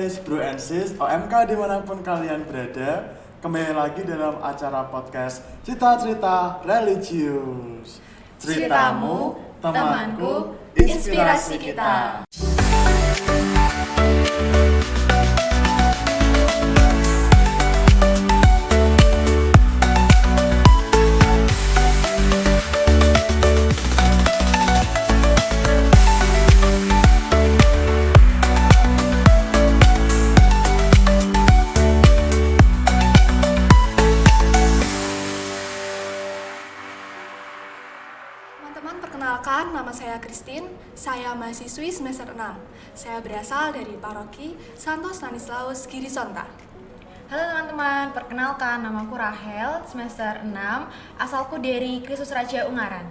guys, bro and sis, OMK dimanapun kalian berada. Kembali lagi dalam acara podcast Cerita-cerita Religius. Ceritamu, temanku, inspirasi kita. Teman-teman, perkenalkan, nama saya Christine. Saya mahasiswi semester 6. Saya berasal dari Paroki Santo Stanislaus Girisonta. Halo teman-teman, perkenalkan namaku Rahel, semester 6, asalku dari Kristus Raja Ungaran.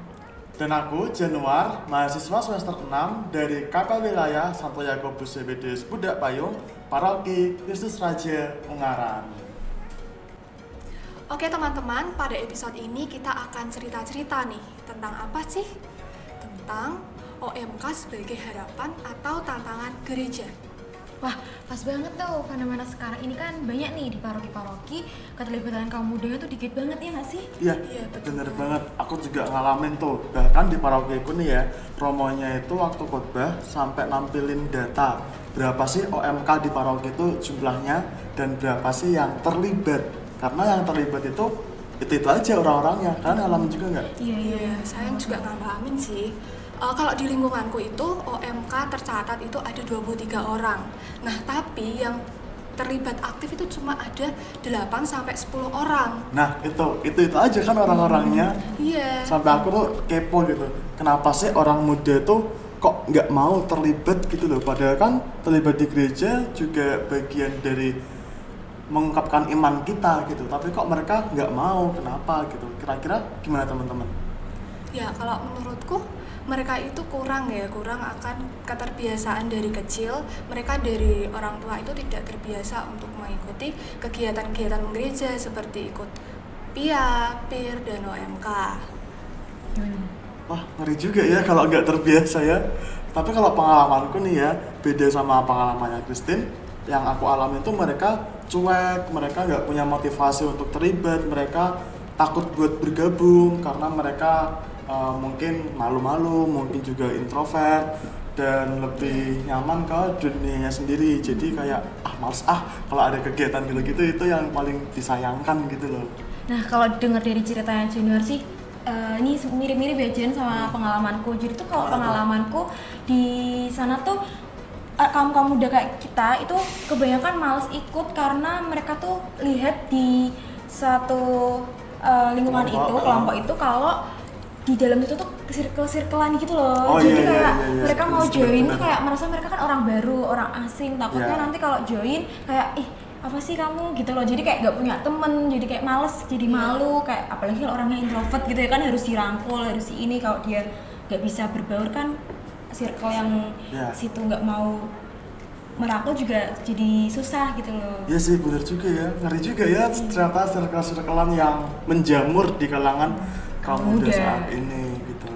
Dan aku, Januar, mahasiswa semester 6 dari KP Wilayah Santo Yakobus CBDS Budak Payung, Paroki Kristus Raja Ungaran. Oke teman-teman, pada episode ini kita akan cerita-cerita nih. Tentang apa sih? Tentang OMK sebagai harapan atau tantangan gereja. Wah, pas banget tuh, fenomena sekarang ini kan banyak nih di paroki-paroki, keterlibatan kaum mudanya tuh dikit banget ya nggak sih? Iya, betul bener banget. Aku juga ngalamin tuh. Bahkan di parokiku nih ya, promonya itu waktu khotbah sampai nampilin data. Berapa sih OMK di paroki itu jumlahnya dan berapa sih yang terlibat. Karena yang terlibat itu aja orang-orangnya. Kalian ngalamin juga nggak? Iya, saya juga ngalamin sih. Kalau di lingkunganku itu OMK tercatat itu ada 23 orang. Nah, tapi yang terlibat aktif itu cuma ada 8 sampai 10 orang. Nah, itu aja kan orang-orangnya. Iya. Sampai aku tuh kepo gitu. Kenapa sih orang muda tuh kok nggak mau terlibat gitu loh? Padahal kan terlibat di gereja juga bagian dari mengungkapkan iman kita gitu, tapi kok mereka nggak mau, kenapa gitu? Kira-kira gimana teman-teman? Ya, kalau menurutku mereka itu kurang akan keterbiasaan dari kecil. Mereka dari orang tua itu tidak terbiasa untuk mengikuti kegiatan-kegiatan gereja seperti ikut PIA, PIR, dan OMK. Wah, ngeri juga ya kalau nggak terbiasa ya. Tapi kalau pengalamanku nih ya, beda sama pengalamannya Christine. Yang aku alami itu mereka cuek, mereka nggak punya motivasi untuk terlibat, mereka takut buat bergabung karena mereka mungkin malu-malu, mungkin juga introvert dan lebih nyaman ke dunianya sendiri. Jadi kayak males kalau ada kegiatan gitu-gitu, itu yang paling disayangkan gitu loh. Nah, kalau dengar dari ceritanya Junior sih, ini mirip-mirip ya Jen sama pengalamanku. Jadi tuh kalau pengalamanku di sana tuh kaum muda kayak kita itu kebanyakan males ikut karena mereka tuh lihat di satu lingkungan kelompok itu kalau di dalam itu tuh sirkel-sirkelan gitu loh. Jadi kayak mereka mau join tuh kayak merasa mereka kan orang baru, orang asing, takutnya nanti kalau join kayak apa sih kamu gitu loh, jadi kayak gak punya temen, jadi kayak males, jadi malu, kayak apalagi kalau orangnya introvert gitu ya kan, harus dirangkul, harus ini, kalau dia gak bisa berbaur kan circle yang situ nggak mau merangkul juga jadi susah gitu loh. Iya sih, bener juga ya, ngeri juga ya ternyata circle-circlean yang menjamur di kalangan kaum muda saat ini gitu.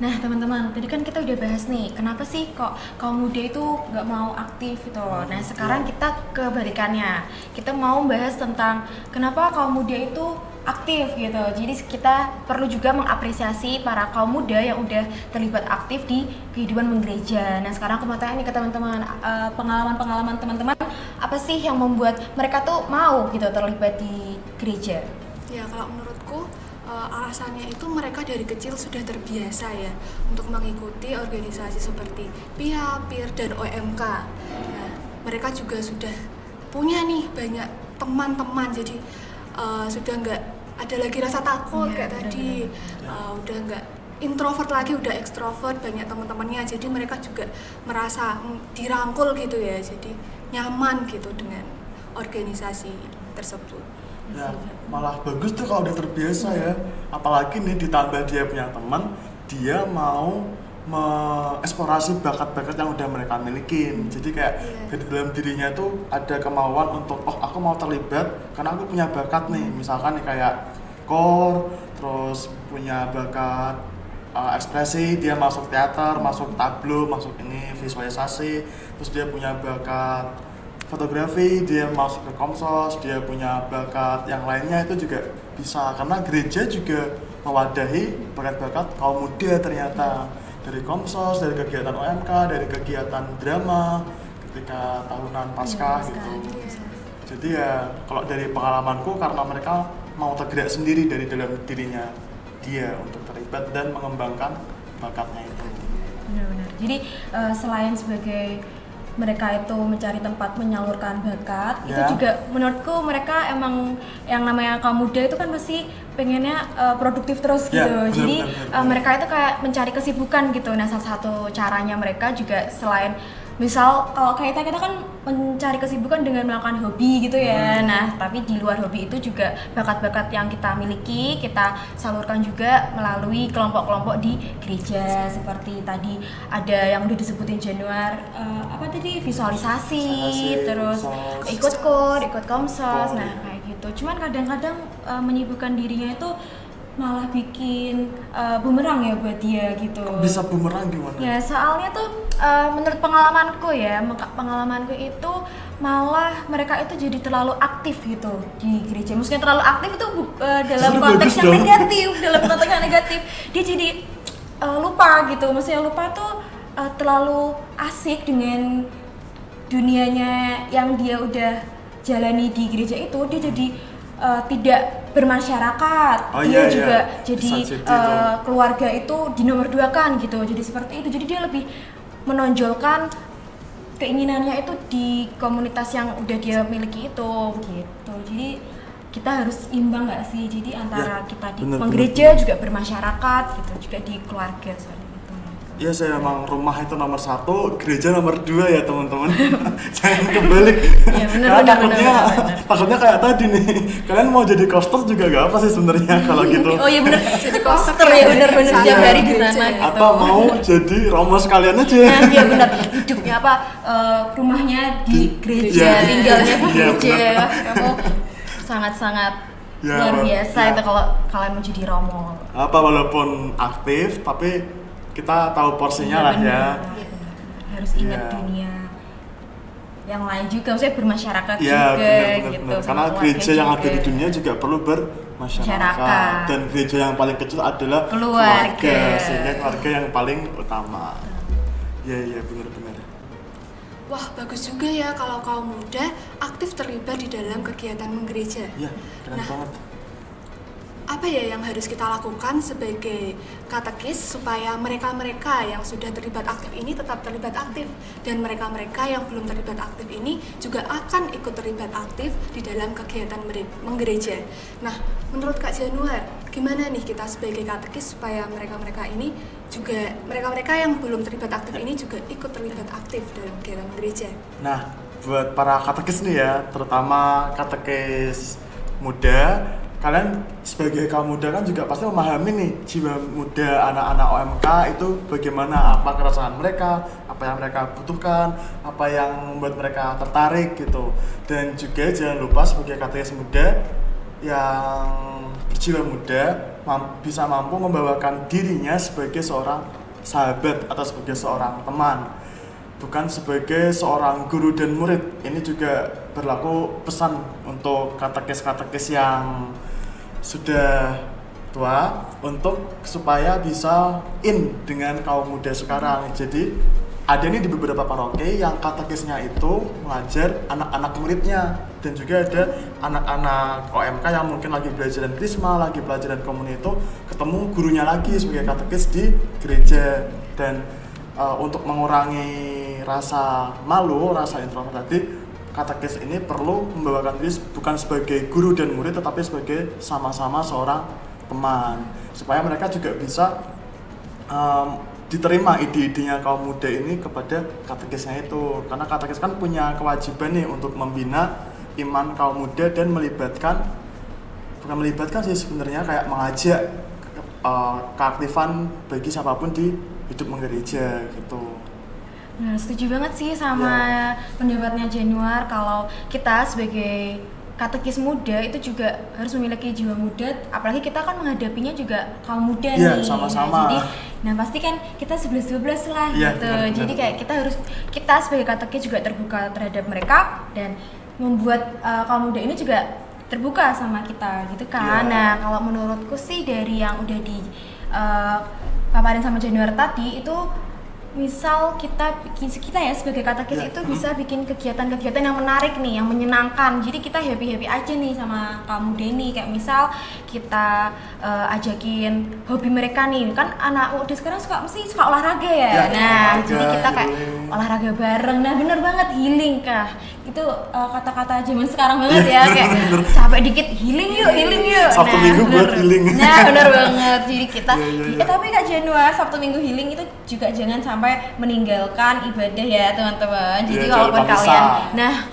Nah teman-teman, tadi kan kita udah bahas nih, kenapa sih kok kaum muda itu nggak mau aktif gitu. Nah sekarang kita kebalikannya, kita mau bahas tentang kenapa kaum muda itu aktif gitu. Jadi kita perlu juga mengapresiasi para kaum muda yang udah terlibat aktif di kehidupan menggereja. Nah sekarang aku mau tanya nih ke teman-teman, pengalaman-pengalaman teman-teman apa sih yang membuat mereka tuh mau gitu terlibat di gereja? Ya, kalau menurutku alasannya itu mereka dari kecil sudah terbiasa ya untuk mengikuti organisasi seperti PIA, PIR, dan OMK. Nah, mereka juga sudah punya nih banyak teman-teman, jadi sudah nggak ada lagi rasa takut kayak tadi, udah nggak introvert lagi, udah ekstrovert, banyak teman-temannya, jadi mereka juga merasa dirangkul gitu ya, jadi nyaman gitu dengan organisasi tersebut. Ya, malah bagus tuh kalau udah terbiasa ya, apalagi nih ditambah dia punya teman, dia mau mengeksplorasi bakat-bakat yang udah mereka milikin. Jadi kayak di dalam dirinya tuh ada kemauan untuk aku mau terlibat karena aku punya bakat nih, misalkan nih kayak core, terus punya bakat ekspresi, dia masuk teater, masuk tablo, masuk ini visualisasi, terus dia punya bakat fotografi, dia masuk ke Komsos, dia punya bakat yang lainnya itu juga bisa, karena gereja juga mewadahi bakat-bakat kaum muda ternyata, dari Komsos, dari kegiatan OMK, dari kegiatan drama ketika tahunan Paskah gitu. Jadi ya kalau dari pengalamanku, karena mereka mau tergerak sendiri dari dalam dirinya dia untuk terlibat dan mengembangkan bakatnya itu. Benar-benar. Jadi selain sebagai mereka itu mencari tempat menyalurkan bakat, itu Ya. juga menurutku mereka emang yang namanya kaum muda itu kan pasti pengennya produktif terus gitu. Ya, benar, Jadi benar. mereka itu kayak mencari kesibukan gitu. Nah, salah satu caranya mereka juga selain misal kalau kita kan mencari kesibukan dengan melakukan hobi gitu ya. Nah, tapi di luar hobi itu juga bakat-bakat yang kita miliki kita salurkan juga melalui kelompok-kelompok di gereja, seperti tadi ada yang udah disebutin Januar, apa tadi, visualisasi, terus Komsos. ikut KOR, ikut Komsos. KOR. Nah, kayak gitu. Cuman kadang-kadang menyibukkan dirinya itu malah bikin bumerang ya buat dia gitu. Bisa bumerang gimana? Ya, soalnya tuh menurut pengalamanku itu malah mereka itu jadi terlalu aktif gitu di gereja. Maksudnya terlalu aktif itu dalam Justru konteks bagus yang dong. negatif, dalam konteks yang negatif. Dia jadi lupa gitu. Maksudnya lupa tuh terlalu asik dengan dunianya yang dia udah jalani di gereja itu. Dia jadi tidak bermasyarakat. Oh, Dia iya, juga iya. jadi Bisa jadi tuh. keluarga itu dinomorduakan gitu. Jadi seperti itu. Jadi dia lebih menonjolkan keinginannya itu di komunitas yang udah dia miliki itu gitu. Jadi kita harus imbang nggak sih? Jadi antara Ya, kita di bener, penggereja juga bermasyarakat gitu, juga di keluarga seperti itu. Ya, saya emang rumah itu nomor 1, gereja nomor 2 ya teman-teman. Jangan kebalik. Iya, bener, Karena bener, takutnya, bener. takutnya kayak tadi nih. Kalian mau jadi koster juga gak apa sih sebenarnya kalau gitu. Oh iya bener, Jadi poster poster ya ya, bener-bener di setiap sana, hari di gereja. sana gitu. Atau mau jadi romo sekalian aja. Nah, iya bener, hidupnya apa, rumahnya di gereja, Iya. tinggalnya di Iya, gereja. Kamu sangat-sangat Ya, luar biasa ya. itu kalau kalian mau jadi romo. Apa walaupun aktif tapi kita tahu porsinya lah Bener, ya. bener. Harus ingat Iya. dunia yang lain juga, maksudnya bermasyarakat Ya, juga benar-benar. gitu. Karena sama keluarga gereja yang ada juga. di dunia juga perlu bermasyarakat. Masyarakat. Dan gereja yang paling kecil adalah Keluarga. Sehingga keluarga yang paling utama. Iya, iya, benar-benar. Wah, bagus juga ya kalau kaum muda aktif terlibat di dalam kegiatan menggereja. Iya, keren Nah, banget. apa ya yang harus kita lakukan sebagai katekis supaya mereka-mereka yang sudah terlibat aktif ini tetap terlibat aktif, dan mereka-mereka yang belum terlibat aktif ini juga akan ikut terlibat aktif di dalam kegiatan menggereja. Nah, menurut Kak Januar, gimana nih kita sebagai katekis supaya mereka-mereka ini juga, mereka-mereka yang belum terlibat aktif ini juga ikut terlibat aktif dalam kegiatan gereja? Nah, buat para katekis nih ya, terutama katekis muda, kalian sebagai kaum muda kan juga pasti memahami nih jiwa muda anak-anak OMK itu bagaimana, apa keresahan mereka, apa yang mereka butuhkan, apa yang membuat mereka tertarik gitu. Dan juga jangan lupa sebagai katekis muda yang berjiwa muda bisa mampu membawakan dirinya sebagai seorang sahabat atau sebagai seorang teman, bukan sebagai seorang guru dan murid. Ini juga berlaku pesan untuk katekis-katekis yang sudah tua untuk supaya bisa in dengan kaum muda sekarang. Jadi ada nih di beberapa paroki yang katekisnya itu mengajar anak-anak muridnya, dan juga ada anak-anak OMK yang mungkin lagi belajar dan krisma, lagi belajar dan komuni itu ketemu gurunya lagi sebagai katekis di gereja. Dan untuk mengurangi rasa malu, rasa introvert tadi, katekis ini perlu membawakan diri bukan sebagai guru dan murid, tetapi sebagai sama-sama seorang teman, supaya mereka juga bisa diterima ide-idenya kaum muda ini kepada katekisnya itu. Karena katekis kan punya kewajiban nih untuk membina iman kaum muda dan bukan melibatkan sih sebenarnya, kayak mengajak keaktifan bagi siapapun di hidup menggereja gitu. Nah, setuju banget sih sama pendapatnya Januar, kalau kita sebagai katekis muda itu juga harus memiliki jiwa muda, apalagi kita kan menghadapinya juga kaum muda Iya, nih. sama-sama. Nah pasti kan kita 11-12 lah Iya, gitu. benar. Jadi kayak kita sebagai katekis juga terbuka terhadap mereka dan membuat kaum muda ini juga terbuka sama kita gitu kan. Iya. Nah kalau menurutku sih dari yang udah di paparin sama Januar tadi itu, misal kita ya sebagai katekis Ya. itu bisa bikin kegiatan-kegiatan yang menarik nih, yang menyenangkan. Jadi kita happy aja nih sama kamu Denny. Kayak misal kita ajakin hobi mereka nih, kan anak muda sekarang mesti suka olahraga ya. Ya, nah, olahraga, jadi kita kayak healing. olahraga bareng. Nah, bener banget, healing kah? Itu kata-kata zaman sekarang banget ya, kayak capek dikit healing yuk. Sabtu Minggu buat healing. Nah, bener banget. Jadi kita Iya. tapi Kak Januar, Sabtu Minggu healing itu juga jangan sampai meninggalkan ibadah ya, teman-teman. Jadi Iya,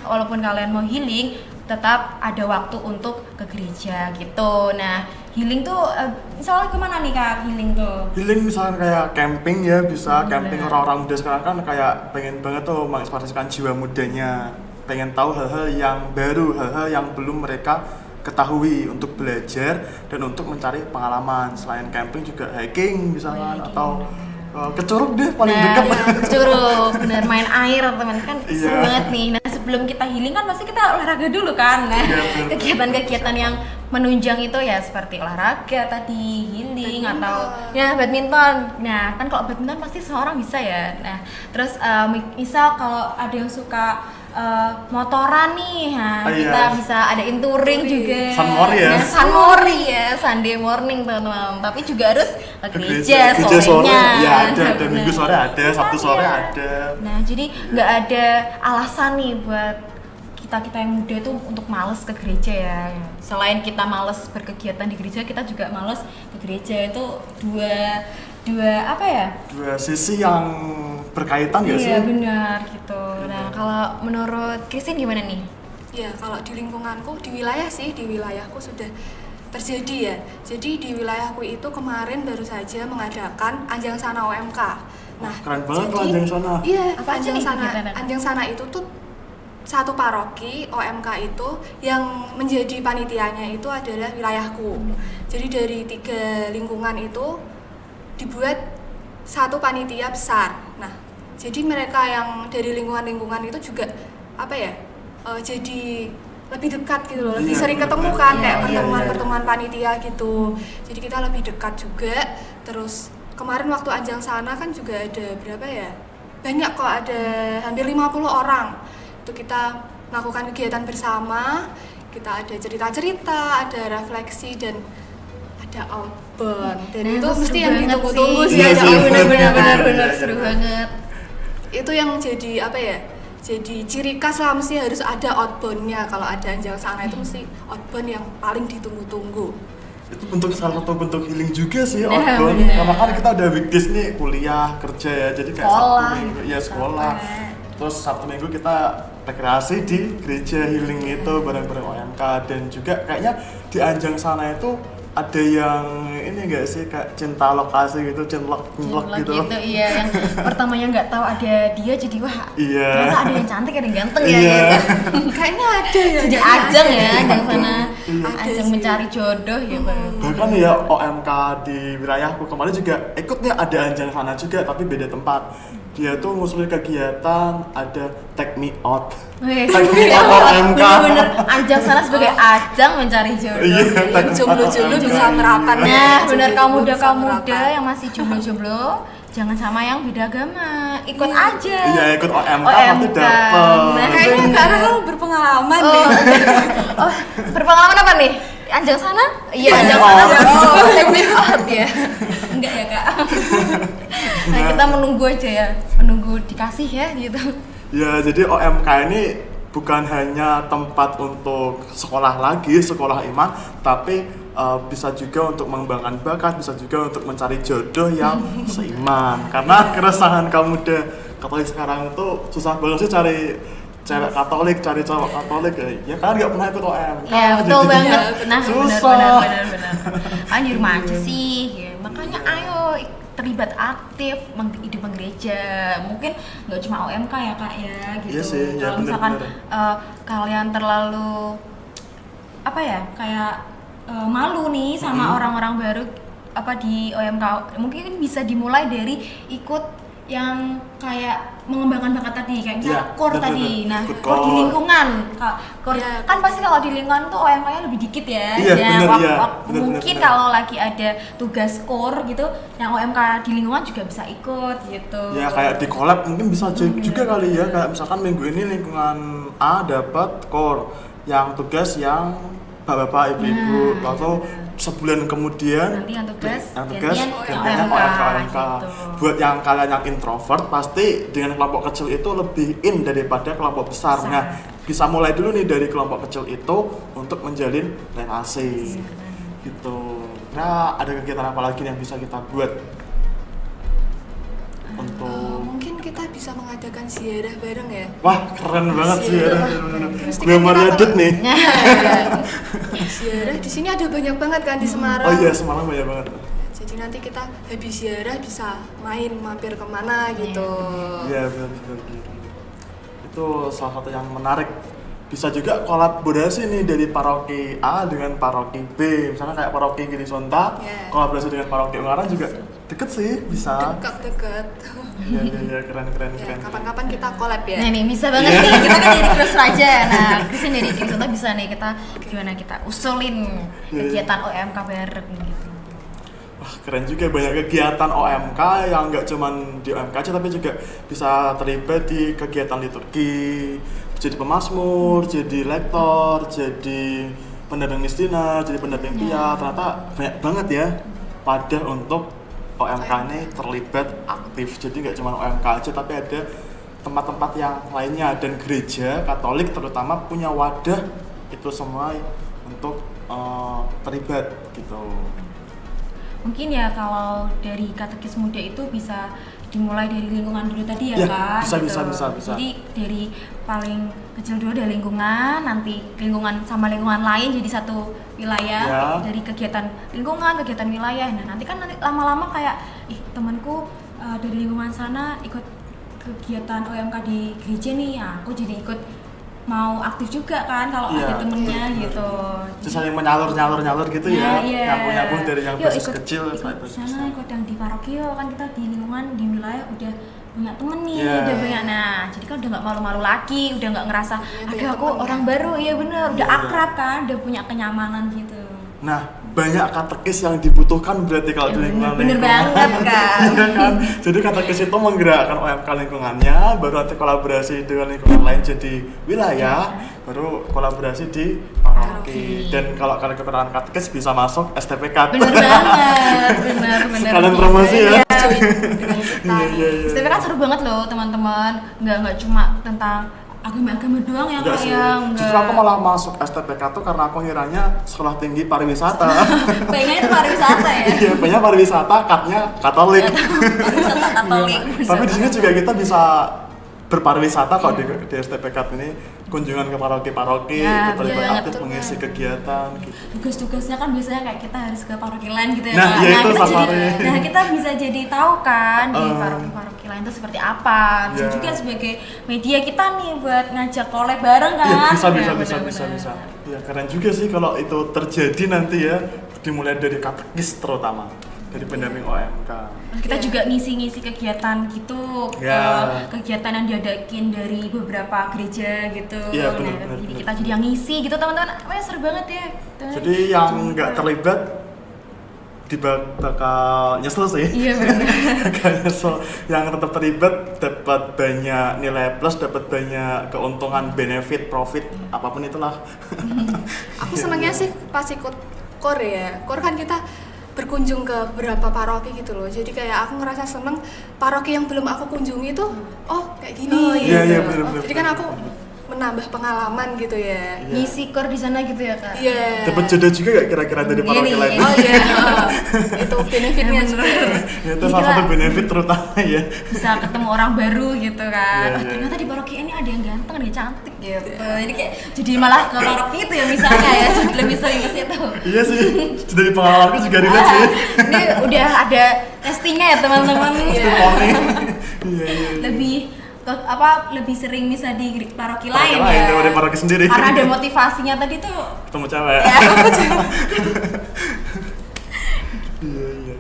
walaupun kalian mau healing, tetap ada waktu untuk ke gereja gitu. Nah, healing tuh misalnya kemana nih Kak healing tuh? Healing misalnya kayak camping ya, bisa camping. benar. Orang-orang muda sekarang kan kayak pengen banget tuh mengekspresikan jiwa mudanya, pengen tahu hal-hal yang baru, hal-hal yang belum mereka ketahui, untuk belajar dan untuk mencari pengalaman. Selain camping juga hiking misalnya, Hiking, atau benar. ke Curug deh paling Nah, dekat. Curug, bener, main air teman kan seru Iya. banget nih. Nah sebelum kita healing kan pasti kita olahraga dulu kan. Nah Iya, bener. kegiatan-kegiatan yang menunjang itu ya seperti olahraga tadi, healing Badminton. atau ya badminton. Nah kan kalau badminton pasti semua orang bisa ya. Nah terus misal kalau ada yang suka motoran nih, nah, Oh, iya. kita bisa adain touring juga. Sunmori ya? Nah, Sunmori ya, Sunday morning teman-teman. Tapi juga harus ke Ke gereja gereja sore, sorenya. ya ada, Nah, dan bener. Minggu sore ada, Sabtu sore Iya. ada. Nah, jadi nggak ada alasan nih buat kita yang muda tuh untuk males ke gereja ya. Selain kita males berkegiatan di gereja, kita juga males ke gereja. Itu dua apa ya? Dua sisi yang berkaitan gak sih? Iya benar gitu. Nah, kalau menurut Christine gimana nih? Ya, kalau di lingkunganku, di wilayahku sudah terjadi ya. Jadi di wilayahku itu kemarin baru saja mengadakan Anjang Sana OMK. Nah, Keren banget tuh jadi- Anjang Sana. Iya, Apa aja Anjang nih Sana. kegiatannya? Anjang Sana itu tuh satu paroki OMK itu yang menjadi panitianya itu adalah wilayahku. Jadi dari 3 lingkungan itu dibuat satu panitia besar. Nah, jadi mereka yang dari lingkungan-lingkungan itu juga apa ya? Jadi lebih dekat gitu loh, lebih Iya, sering bener. ketemu kan, Iya, kayak iya, pertemuan-pertemuan panitia gitu. Jadi kita lebih dekat juga. Terus kemarin waktu Anjang Sana kan juga ada berapa ya? Banyak kok, ada hampir 50 orang. Itu kita melakukan kegiatan bersama, kita ada cerita-cerita, ada refleksi dan ada outbound. Dan Nah, itu seru mesti yang banget ditunggu-tunggu sih. sih, Iya ada sih, outbound. benar seru banget. Itu yang jadi apa ya? Jadi ciri khas lah, mesti harus ada outbound-nya. Kalau ada Anjang Sana itu mesti outbound yang paling ditunggu-tunggu. Itu salah satu bentuk healing juga sih, Nah, outbound. bener. Karena kan kita ada weekdays nih, kuliah, kerja ya, jadi kayak Sekolah Sabtu Minggu, gitu, ya sekolah. capek. Terus Sabtu Minggu kita rekreasi di gereja healing itu bareng-bareng OMK. Dan juga kayaknya di Anjang Sana itu ada yang ini enggak sih, kayak cinta lokasi gitu, cinlok gitu. Iya, yang pertamanya nggak tahu ada dia, jadi wah Iya. ternyata ada yang cantik, ada yang ganteng ya Iya. gitu. Kayaknya ada ya. Jadi kayaknya ajang ada. ya, ajang sana, Ada ajang sih. mencari jodoh ya Bang. Bahkan ya OMK di wilayahku kemarin juga ikutnya ada Anjang Sana juga, tapi beda tempat. Dia tuh ngusulin kegiatan, ada Take Me Out. Wih, Take Me Out OMK. bener-bener ajang sana sebagai ajang mencari jodoh. Iya, Yang jomblo-jomblo bisa merapat. Nah, benar kamu muda Bisa merapat. yang masih jomblo-jomblo, jangan sama yang beda agama, ikut aja. Iya, ikut OMK pasti dapet. Nah, Kayaknya bener. karena lo berpengalaman Oh, deh. oh, berpengalaman apa nih? Anjang sana? Iya, Take anjang me sana. out. Oh, take me out ya. Enggak ya, Kak. Nah, kita menunggu aja ya, menunggu dikasih ya gitu. Ya, jadi OMK ini bukan hanya tempat untuk sekolah lagi, sekolah iman, tapi bisa juga untuk mengembangkan bakat, bisa juga untuk mencari jodoh yang seiman. Karena keresahan kaum muda Katolik sekarang itu susah banget sih cari cewek Katolik, cari cowok Katolik ya kan nggak pernah ikut OMK. Ya, betul jadi banget. Nah, susah. benar. Kan di rumah aja sih. Ya, makanya ayo terlibat aktif hidup gereja. Mungkin nggak cuma OMK ya Kak ya gitu. Iya sih, ya Kalau misalkan benar-benar. kalian terlalu apa ya kayak malu nih sama orang-orang baru apa di OMK. Mungkin bisa dimulai dari ikut yang kayak mengembangkan bakat tadi kayak misalnya Iya, core bener, tadi. bener. Nah, Ikut core di core. lingkungan. Core Iya. kan pasti kalau di lingkungan tuh OMK-nya lebih dikit ya. Iya, bener, iya. Bener, Mungkin bener. kalau lagi ada tugas core gitu, yang OMK di lingkungan juga bisa ikut gitu. Ya kayak di collab mungkin bisa juga kali ya, kayak misalkan minggu ini lingkungan A dapat core yang tugas yang bapak-bapak ibu-ibu, atau sebulan kemudian Nanti yang tugas gantian gantian OMK. gitu. Buat yang kalian yang introvert pasti dengan kelompok kecil itu lebih in daripada kelompok besar. Besar. Nah, bisa mulai dulu nih dari kelompok kecil itu untuk menjalin relasi gitu. Nah, ada kegiatan apa lagi yang bisa kita buat untuk Mungkin kita bisa mengadakan ziarah bareng ya. wah keren banget sih ya. Mesti Gue kan mau kita lihat nih. Ziarah di sini ada banyak banget kan di Semarang. Oh iya, semalam banyak banget. Jadi nanti kita habis ziarah bisa main mampir kemana gitu. Iya benar. Itu salah satu yang menarik. Bisa juga kolaborasi nih dari paroki A dengan paroki B. Misalnya kayak paroki Gili Sonta, Iya. kolaborasi dengan paroki Ungaran juga deket sih, bisa. Dekat-dekat. Iya, keren. Ya, kapan-kapan kita collab ya. Nah ini bisa banget nih, kita kan jadi terus raja. Nah, Christian dari Gili bisa nih kita gimana kita usulin kegiatan OMK bareng gitu. Wah keren juga, banyak kegiatan OMK yang nggak cuman di OMK aja tapi juga bisa terlibat di kegiatan liturgi, jadi pemasmur, jadi lektor, jadi pendamping mistina, jadi pendamping pia. Ternyata banyak banget ya pada untuk OMK ini terlibat aktif. Jadi nggak cuma OMK aja tapi ada tempat-tempat yang lainnya, dan gereja Katolik terutama punya wadah itu semua untuk terlibat gitu. Mungkin ya kalau dari katekis muda itu bisa dimulai dari lingkungan dulu tadi ya, Ya, Kak. bisa, gitu. bisa. Jadi dari paling kecil dulu dari lingkungan, nanti lingkungan sama lingkungan lain jadi satu wilayah, Ya. dari kegiatan lingkungan, kegiatan wilayah. Nah, nanti kan nanti lama-lama kayak temanku dari lingkungan sana ikut kegiatan OMK di gereja nih, ya, aku jadi ikut mau aktif juga kan kalau Iya, ada temennya betul. gitu. Terus saling menyalur gitu ya, Iya. nyambung dari yang Yuk, basis ikut- kecil ikut sampai basis sana, besar. ikut yang di parokio kan kita di lingkungan di wilayah udah punya temen nih, Iya. udah banyak. Nah, jadi kan udah nggak malu-malu lagi, udah nggak ngerasa Punya aduh banyak aku temen, orang kan? baru, iya bener, udah Iya. akrab kan, udah punya kenyamanan gitu. Nah, banyak katekis yang dibutuhkan berarti kalau di lingkungan Bener banget kan. Iya kan? Jadi katekis itu menggerakkan OMK lingkungannya, baru nanti kolaborasi dengan lingkungan lain jadi wilayah, baru kolaborasi di paroki. Dan kalau kalian kekurangan katekis bisa masuk STPK. Bener banget, bener. Sekalian promosi ya. Iya. Join dengan kita. Iya. STP kan seru banget loh teman-teman, nggak cuma tentang agama-agama doang ya Enggak Kak sih. ya, Justru aku malah masuk STPK tuh karena aku ngiranya sekolah tinggi pariwisata. pengennya itu pariwisata ya. Iya, banyak pariwisata, katnya Katolik. Pariwisata Katolik. Tapi di sini juga kita bisa berpariwisata kok di STPK ini, kunjungan ke paroki-paroki, Ya, ikut terlibat bener banget, aktif betul mengisi banget. kegiatan gitu. Tugas-tugasnya kan biasanya kayak kita harus ke paroki lain gitu ya Nah, Kak. iya itu kita safari. nah kita bisa jadi tahu kan di Eh. paroki-paroki lain itu seperti apa. Bisa Iya. juga sebagai media kita nih buat ngajak collab bareng kan. Iya, bisa. Ya, benar-benar. Ya keren juga sih kalau itu terjadi nanti ya, dimulai dari katekis terutama, dari pendamping OMK. Terus kita juga ngisi-ngisi kegiatan gitu, Ya. kegiatan yang diadakin dari beberapa gereja gitu. Iya, Nah, benar. jadi kita jadi yang ngisi gitu teman-teman. Wah, seru banget ya. Teman-teman. Jadi yang nggak terlibat bakal nyesel sih. Iya benar. Bakal nyesel. Yang tetap terlibat dapat banyak nilai plus, dapat banyak keuntungan, benefit, profit, apapun itulah. Aku senangnya sih pas ikut core ya. Core kan kita berkunjung ke beberapa paroki gitu loh. Jadi kayak aku ngerasa seneng paroki yang belum aku kunjungi tuh, oh kayak gini. Oh, Iya, gitu. iya, bener-bener. Jadi kan aku menambah pengalaman gitu ya. Iya. Ngisi core di sana gitu ya Kak. Iya. Dapat jodoh juga gak kira-kira dari Iya paroki nih. lain? Oh iya, itu benefitnya Bener. juga. Ya, itu Jadi salah satu kita- benefit terutama ya. Bisa ketemu orang baru gitu kan. Iya, iya. Ternyata di paroki ini ada yang ganteng, ada yang cantik gitu. Jadi kayak jadi malah ke paroki itu ya misalnya ya, jadi lebih sering ke situ. Iya sih, dari pengalamanku juga relate sih. Ini udah ada testingnya ya teman-teman. Itu morning. Iya. Lebih lebih sering bisa di paroki Paroki lain lain ya. daripada paroki sendiri. Karena ada motivasinya tadi tuh. Ketemu cewek. Ya, Iya.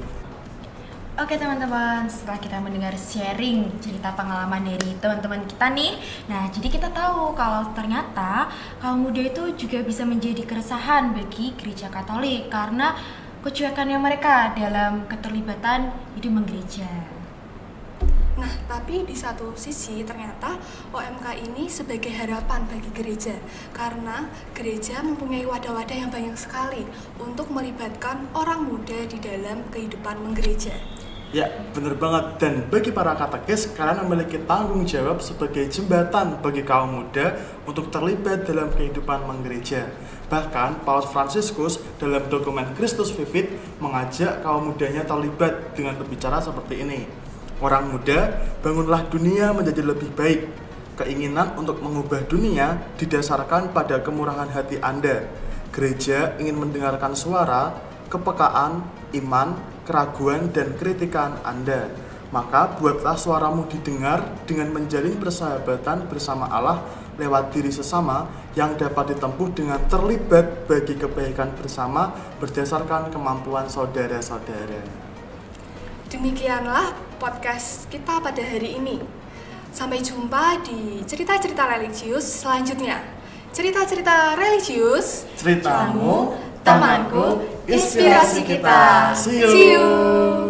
Oke teman-teman, setelah kita mendengar sharing cerita pengalaman dari teman-teman kita nih, nah jadi kita tahu kalau ternyata kaum muda itu juga bisa menjadi keresahan bagi gereja Katolik karena kecuekannya mereka dalam keterlibatan hidup menggereja. Nah, tapi di satu sisi ternyata OMK ini sebagai harapan bagi gereja karena gereja mempunyai wadah-wadah yang banyak sekali untuk melibatkan orang muda di dalam kehidupan menggereja. Ya, bener banget. Dan bagi para katekis, kalian memiliki tanggung jawab sebagai jembatan bagi kaum muda untuk terlibat dalam kehidupan menggereja. Bahkan, Paus Fransiskus dalam dokumen Christus Vivit mengajak kaum mudanya terlibat dengan berbicara seperti ini. Orang muda, bangunlah dunia menjadi lebih baik. Keinginan untuk mengubah dunia didasarkan pada kemurahan hati Anda. Gereja ingin mendengarkan suara, kepekaan, iman, keraguan, dan kritikan Anda. Maka buatlah suaramu didengar dengan menjalin persahabatan bersama Allah lewat diri sesama yang dapat ditempuh dengan terlibat bagi kebaikan bersama berdasarkan kemampuan saudara-saudara. Demikianlah podcast kita pada hari ini. Sampai jumpa di cerita-cerita religius selanjutnya. Cerita-cerita religius, Ceritamu, temanku, inspirasi kita. See you. See you.